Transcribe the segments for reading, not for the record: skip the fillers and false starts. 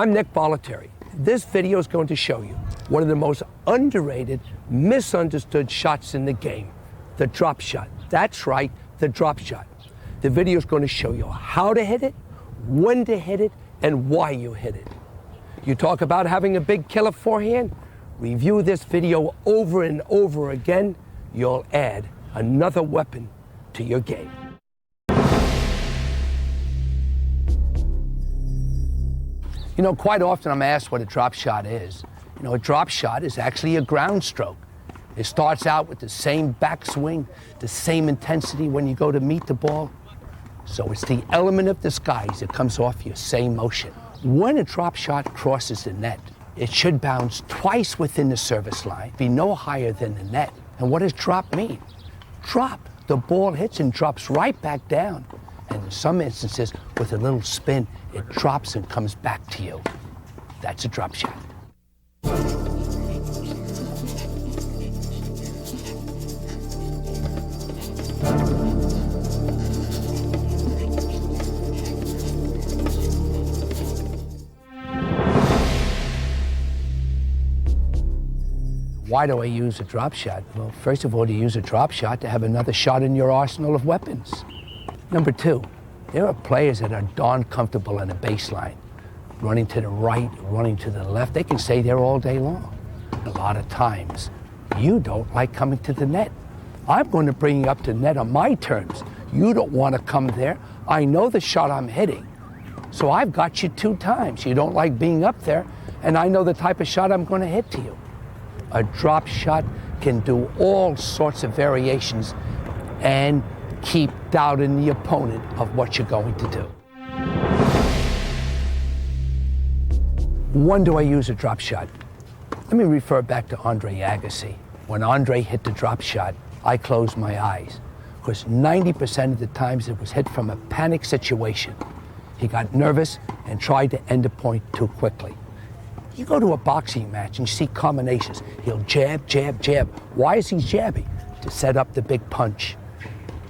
I'm Nick Bollettieri. This video is going to show you one of the most underrated, misunderstood shots in the game, the drop shot. That's right, the drop shot. The video is going to show you how to hit it, when to hit it, and why you hit it. You talk about having a big killer forehand? Review this video over and over again. You'll add another weapon to your game. You know, quite often I'm asked what a drop shot is. You know, a drop shot is actually a ground stroke. It starts out with the same backswing, the same intensity when you go to meet the ball. So it's the element of disguise that comes off your same motion. When a drop shot crosses the net, it should bounce twice within the service line, be no higher than the net. And what does drop mean? Drop. The ball hits and drops right back down. And in some instances, with a little spin, it drops and comes back to you. That's a drop shot. Why do I use a drop shot? Well, first of all, you use a drop shot to have another shot in your arsenal of weapons. Number two, there are players that are darn comfortable on a baseline, running to the right, running to the left. They can stay there all day long. A lot of times, you don't like coming to the net. I'm going to bring you up to net on my terms. You don't want to come there. I know the shot I'm hitting, so I've got you 2 times. You don't like being up there, and I know the type of shot I'm going to hit to you. A drop shot can do all sorts of variations and keep doubting the opponent of what you're going to do. When do I use a drop shot? Let me refer back to Andre Agassi. When Andre hit the drop shot, I closed my eyes, because 90% of the times it was hit from a panic situation. He got nervous and tried to end a point too quickly. You go to a boxing match and you see combinations. He'll jab, jab, jab. Why is he jabbing? To set up the big punch.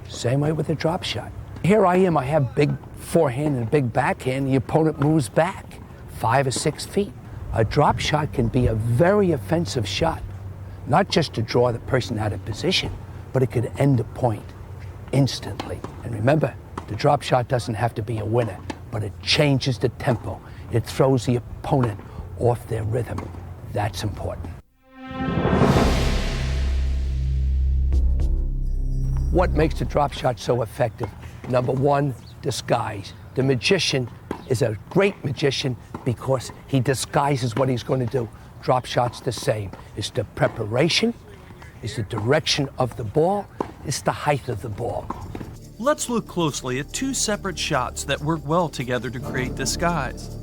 Same way with a drop shot. Here I am, I have big forehand and big backhand. The opponent moves back 5 or 6 feet. A drop shot can be a very offensive shot, not just to draw the person out of position, but it could end a point instantly. And remember, the drop shot doesn't have to be a winner, but it changes the tempo. It throws the opponent off their rhythm. That's important. What makes the drop shot so effective? Number one, disguise. The magician is a great magician because he disguises what he's going to do. Drop shot's the same. It's the preparation, it's the direction of the ball, it's the height of the ball. Let's look closely at 2 separate shots that work well together to create disguise.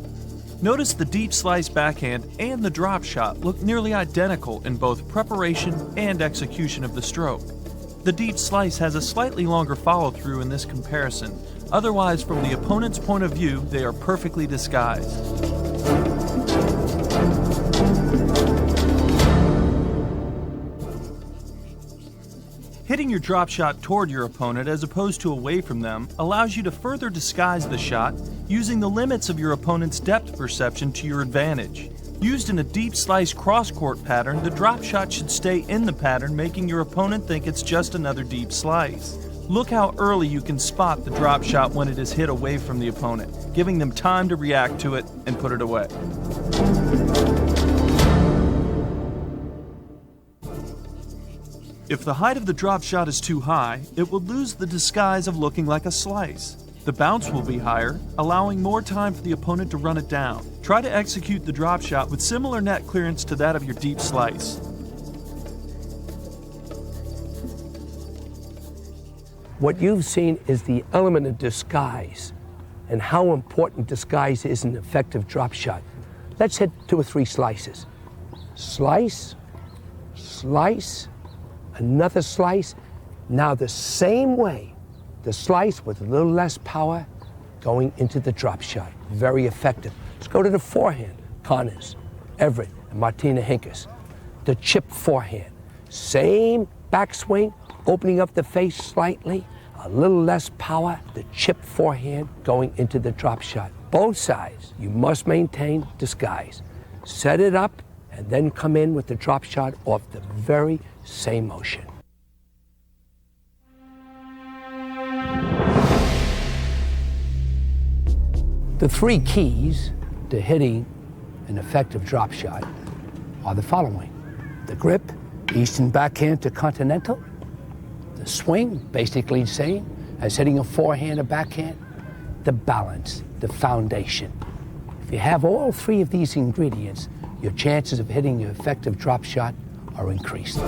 Notice the deep slice backhand and the drop shot look nearly identical in both preparation and execution of the stroke. The deep slice has a slightly longer follow-through in this comparison. Otherwise, from the opponent's point of view, they are perfectly disguised. Hitting your drop shot toward your opponent as opposed to away from them allows you to further disguise the shot using the limits of your opponent's depth perception to your advantage. Used in a deep slice cross-court pattern, the drop shot should stay in the pattern, making your opponent think it's just another deep slice. Look how early you can spot the drop shot when it is hit away from the opponent, giving them time to react to it and put it away. If the height of the drop shot is too high, it will lose the disguise of looking like a slice. The bounce will be higher, allowing more time for the opponent to run it down. Try to execute the drop shot with similar net clearance to that of your deep slice. What you've seen is the element of disguise and how important disguise is in an effective drop shot. Let's hit 2 or 3 slices. Slice, slice, another slice. Now the same way, the slice with a little less power going into the drop shot. Very effective. Let's go to the forehand. Connors, Everett, and Martina Hingis. The chip forehand. Same backswing, opening up the face slightly, a little less power, the chip forehand going into the drop shot. Both sides, you must maintain disguise. Set it up and then come in with the drop shot off the very same motion. The three keys to hitting an effective drop shot are the following: the grip, Eastern backhand to continental; the swing, basically the same as hitting a forehand or backhand; the balance, the foundation. If you have all three of these ingredients, your chances of hitting an effective drop shot are increased.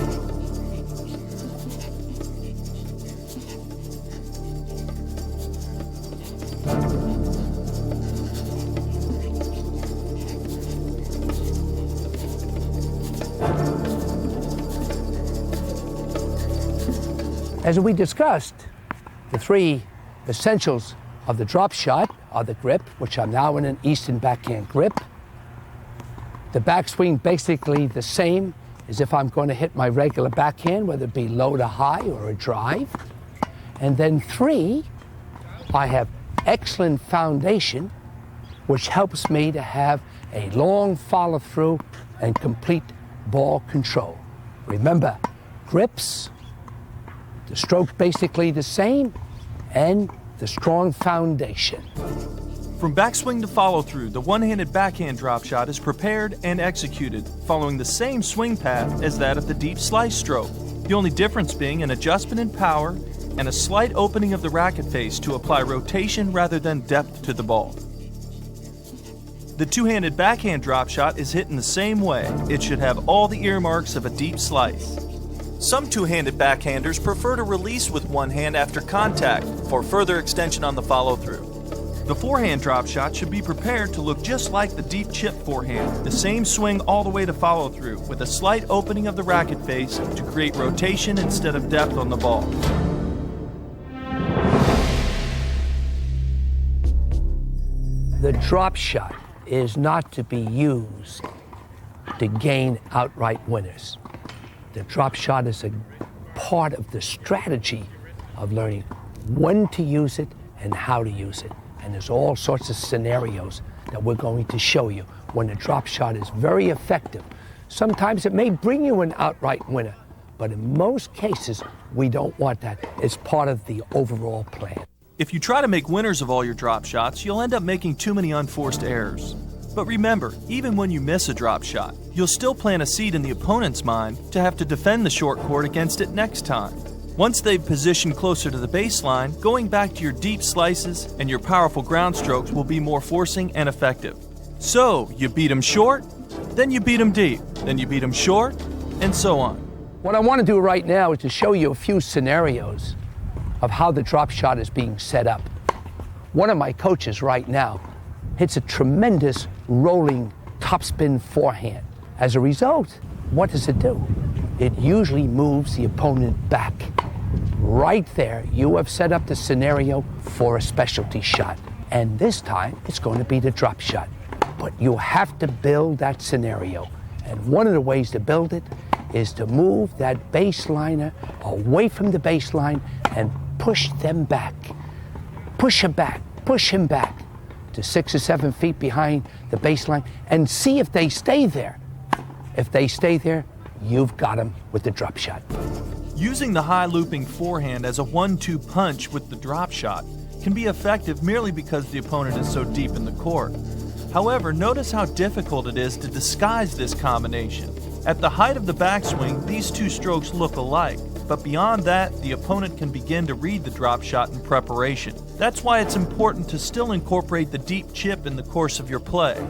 As we discussed, the three essentials of the drop shot are the grip, which I'm now in an Eastern backhand grip. The backswing, basically the same as if I'm going to hit my regular backhand, whether it be low to high or a drive. And then three, I have excellent foundation, which helps me to have a long follow through and complete ball control. Remember, grips, the stroke basically the same, and the strong foundation. From backswing to follow-through, the one-handed backhand drop shot is prepared and executed, following the same swing path as that of the deep slice stroke. The only difference being an adjustment in power and a slight opening of the racket face to apply rotation rather than depth to the ball. The two-handed backhand drop shot is hit in the same way. It should have all the earmarks of a deep slice. Some two-handed backhanders prefer to release with one hand after contact for further extension on the follow-through. The forehand drop shot should be prepared to look just like the deep chip forehand, the same swing all the way to follow-through, with a slight opening of the racket face to create rotation instead of depth on the ball. The drop shot is not to be used to gain outright winners. The drop shot is a part of the strategy of learning when to use it and how to use it. And there's all sorts of scenarios that we're going to show you when a drop shot is very effective. Sometimes it may bring you an outright winner, but in most cases, we don't want that. It's part of the overall plan. If you try to make winners of all your drop shots, you'll end up making too many unforced errors. But remember, even when you miss a drop shot, you'll still plant a seed in the opponent's mind to have to defend the short court against it next time. Once they've positioned closer to the baseline, going back to your deep slices and your powerful ground strokes will be more forcing and effective. So, you beat them short, then you beat them deep, then you beat them short, and so on. What I want to do right now is to show you a few scenarios of how the drop shot is being set up. One of my coaches right now hits a tremendous rolling topspin forehand. As a result, what does it do? It usually moves the opponent back. Right there, you have set up the scenario for a specialty shot. And this time, it's going to be the drop shot. But you have to build that scenario. And one of the ways to build it is to move that baseliner away from the baseline and push them back. Push him back, push him back to 6 or 7 feet behind the baseline and see if they stay there. If they stay there, you've got them with the drop shot. Using the high looping forehand as a 1-2 punch with the drop shot can be effective merely because the opponent is so deep in the court. However, notice how difficult it is to disguise this combination. At the height of the backswing, these two strokes look alike, but beyond that, the opponent can begin to read the drop shot in preparation. That's why it's important to still incorporate the deep chip in the course of your play.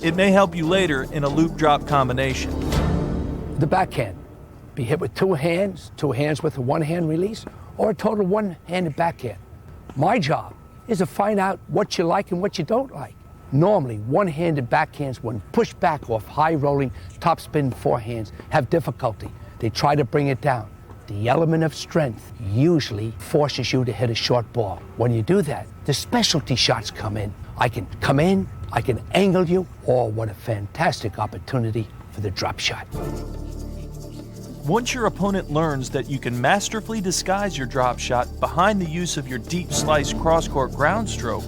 It may help you later in a loop drop combination. The backhand, be hit with two hands with a one-hand release, or a total one-handed backhand. My job is to find out what you like and what you don't like. Normally, one-handed backhands, when pushed back off high-rolling topspin forehands, have difficulty. They try to bring it down. The element of strength usually forces you to hit a short ball. When you do that, the specialty shots come in. I can come in, I can angle you, or what a fantastic opportunity for the drop shot. Once your opponent learns that you can masterfully disguise your drop shot behind the use of your deep slice cross-court ground stroke,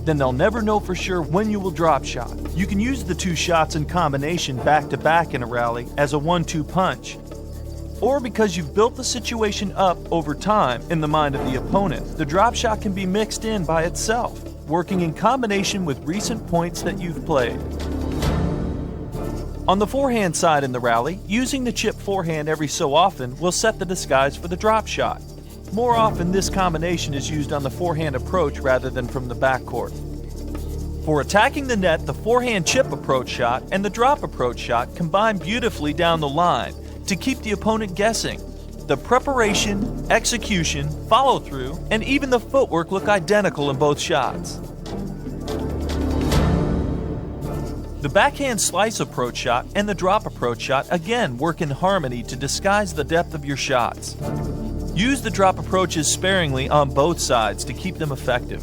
then they'll never know for sure when you will drop shot. You can use the two shots in combination back to back in a rally as a 1-2 punch. Or because you've built the situation up over time in the mind of the opponent, the drop shot can be mixed in by itself, working in combination with recent points that you've played. On the forehand side in the rally, using the chip forehand every so often will set the disguise for the drop shot. More often, this combination is used on the forehand approach rather than from the backcourt. For attacking the net, the forehand chip approach shot and the drop approach shot combine beautifully down the line to keep the opponent guessing. The preparation, execution, follow-through, and even the footwork look identical in both shots. The backhand slice approach shot and the drop approach shot again work in harmony to disguise the depth of your shots. Use the drop approaches sparingly on both sides to keep them effective.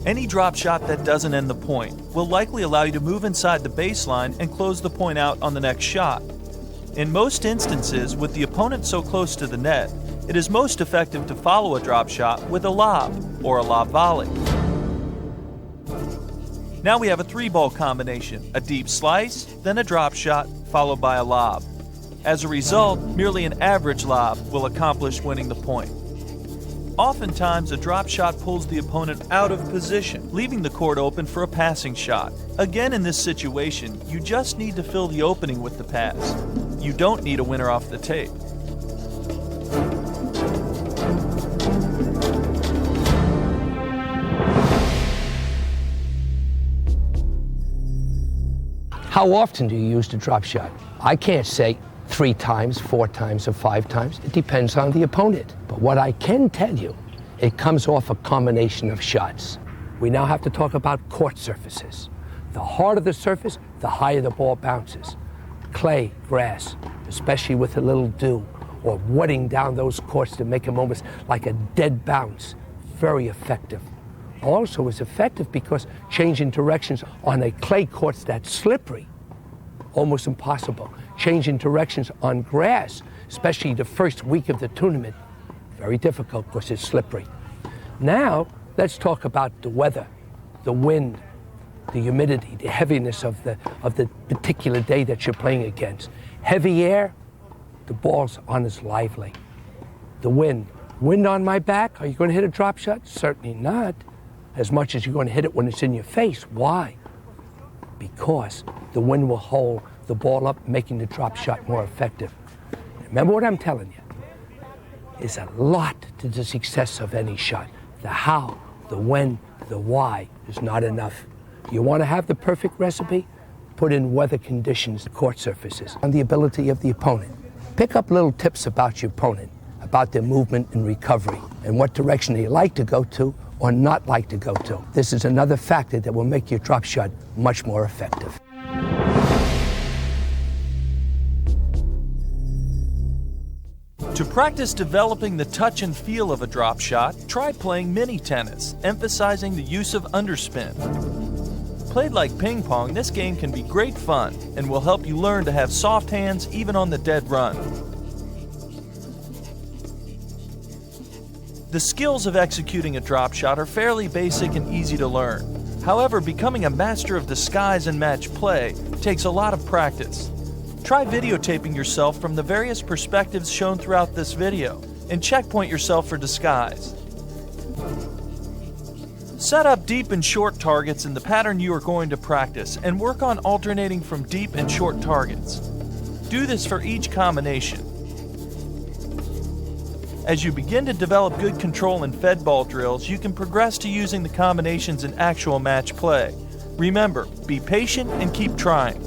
Any drop shot that doesn't end the point will likely allow you to move inside the baseline and close the point out on the next shot. In most instances, with the opponent so close to the net, it is most effective to follow a drop shot with a lob or a lob volley. Now we have a 3-ball combination, a deep slice, then a drop shot, followed by a lob. As a result, merely an average lob will accomplish winning the point. Oftentimes, a drop shot pulls the opponent out of position, leaving the court open for a passing shot. Again, in this situation, you just need to fill the opening with the pass. You don't need a winner off the tape. How often do you use the drop shot? I can't say 3 times, 4 times, or 5 times. It depends on the opponent. But what I can tell you, it comes off a combination of shots. We now have to talk about court surfaces. The harder the surface, the higher the ball bounces. Clay, grass, especially with a little dew, or wetting down those courts to make them almost like a dead bounce. Very effective. Also is effective because changing directions on a clay court's that's slippery, almost impossible. Changing directions on grass, especially the first week of the tournament, very difficult because it's slippery. Now, let's talk about the weather, the wind, the humidity, the heaviness of the particular day that you're playing against. Heavy air, the ball's on as lively. The wind on my back, are you going to hit a drop shot? Certainly not. As much as you're going to hit it when it's in your face. Why? Because the wind will hold the ball up, making the drop shot more effective. Remember what I'm telling you. There's a lot to the success of any shot. The how, the when, the why is not enough. You want to have the perfect recipe? Put in weather conditions, court surfaces, and the ability of the opponent. Pick up little tips about your opponent, about their movement and recovery, and what direction they like to go to or not like to go to. This is another factor that will make your drop shot much more effective. To practice developing the touch and feel of a drop shot, try playing mini tennis, emphasizing the use of underspin. Played like ping pong, this game can be great fun and will help you learn to have soft hands even on the dead run. The skills of executing a drop shot are fairly basic and easy to learn. However, becoming a master of disguise and match play takes a lot of practice. Try videotaping yourself from the various perspectives shown throughout this video and checkpoint yourself for disguise. Set up deep and short targets in the pattern you are going to practice and work on alternating from deep and short targets. Do this for each combination. As you begin to develop good control in fed ball drills, you can progress to using the combinations in actual match play. Remember, be patient and keep trying.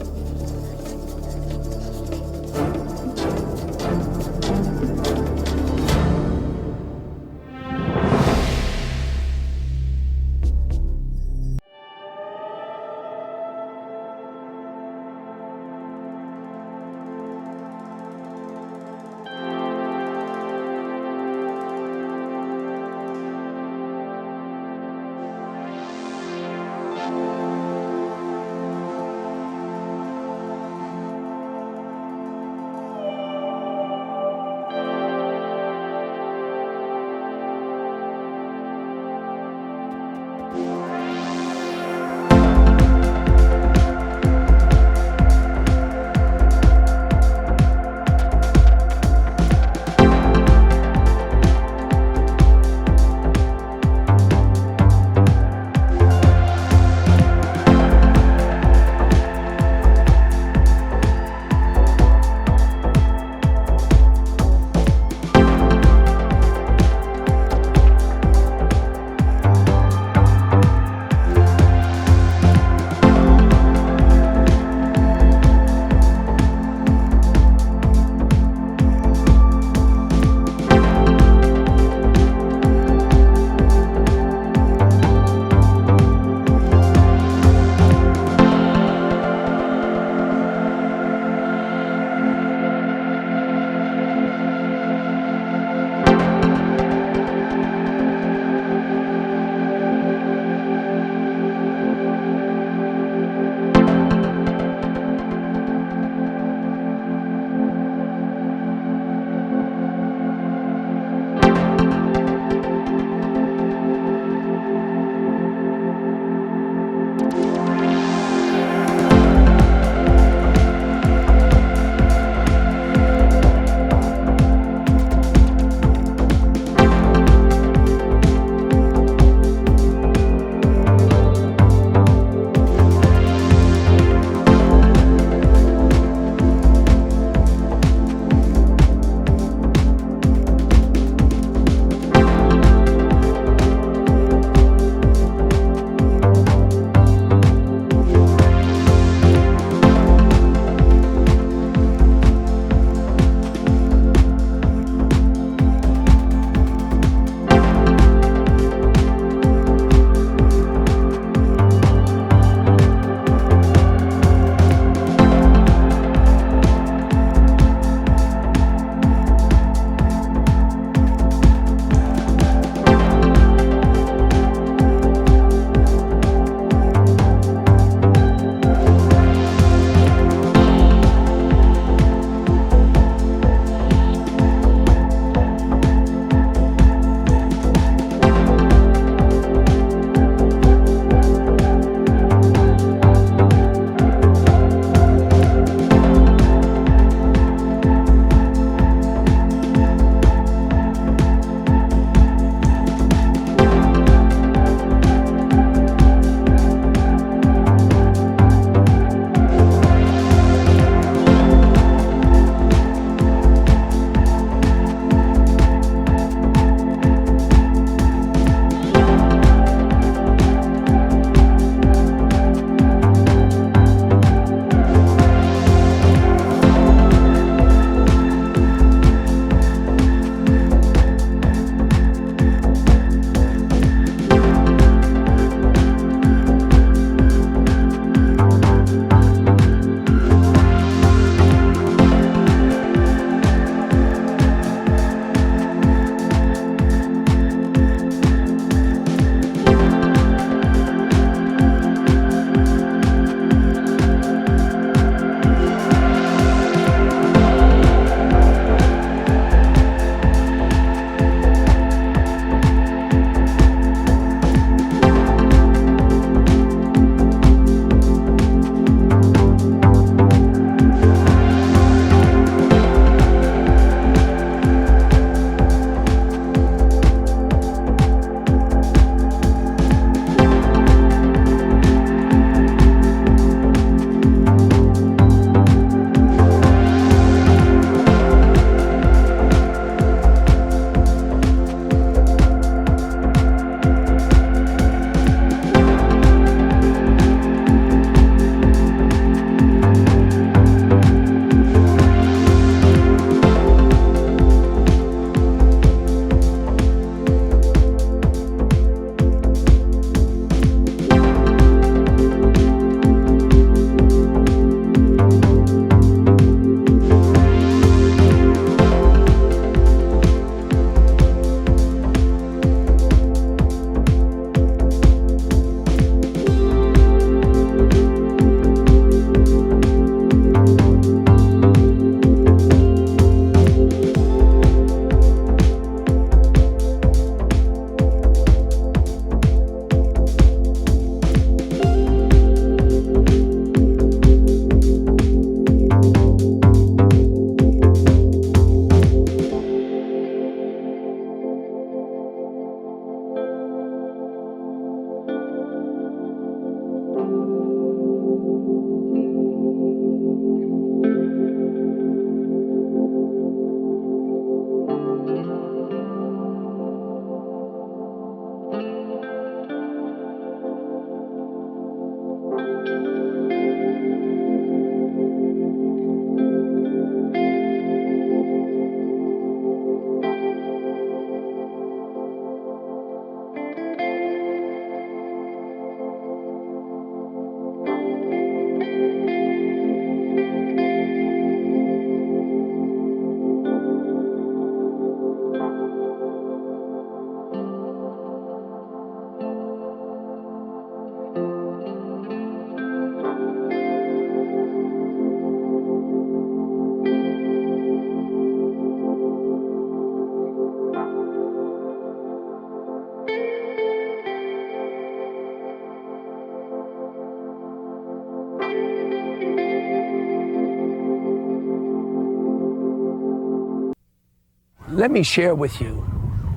Let me share with you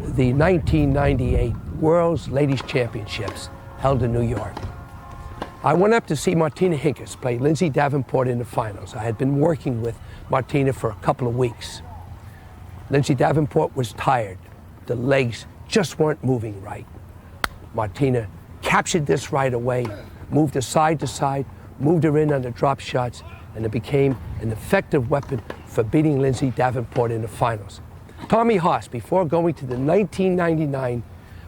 the 1998 World's Ladies Championships held in New York. I went up to see Martina Hingis play Lindsay Davenport in the finals. I had been working with Martina for a couple of weeks. Lindsay Davenport was tired. The legs just weren't moving right. Martina captured this right away, moved her side to side, moved her in on the drop shots, and it became an effective weapon for beating Lindsay Davenport in the finals. Tommy Haas, before going to the 1999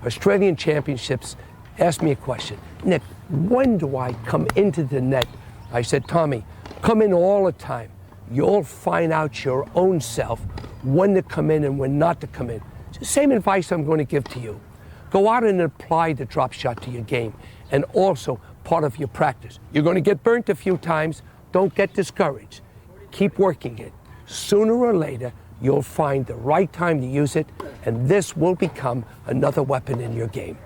Australian Championships, asked me a question. Nick, when do I come into the net? I said, Tommy, come in all the time. You'll find out your own self when to come in and when not to come in. It's the same advice I'm going to give to you. Go out and apply the drop shot to your game, and also part of your practice. You're going to get burnt a few times. Don't get discouraged. Keep working it. Sooner or later, you'll find the right time to use it, and this will become another weapon in your game.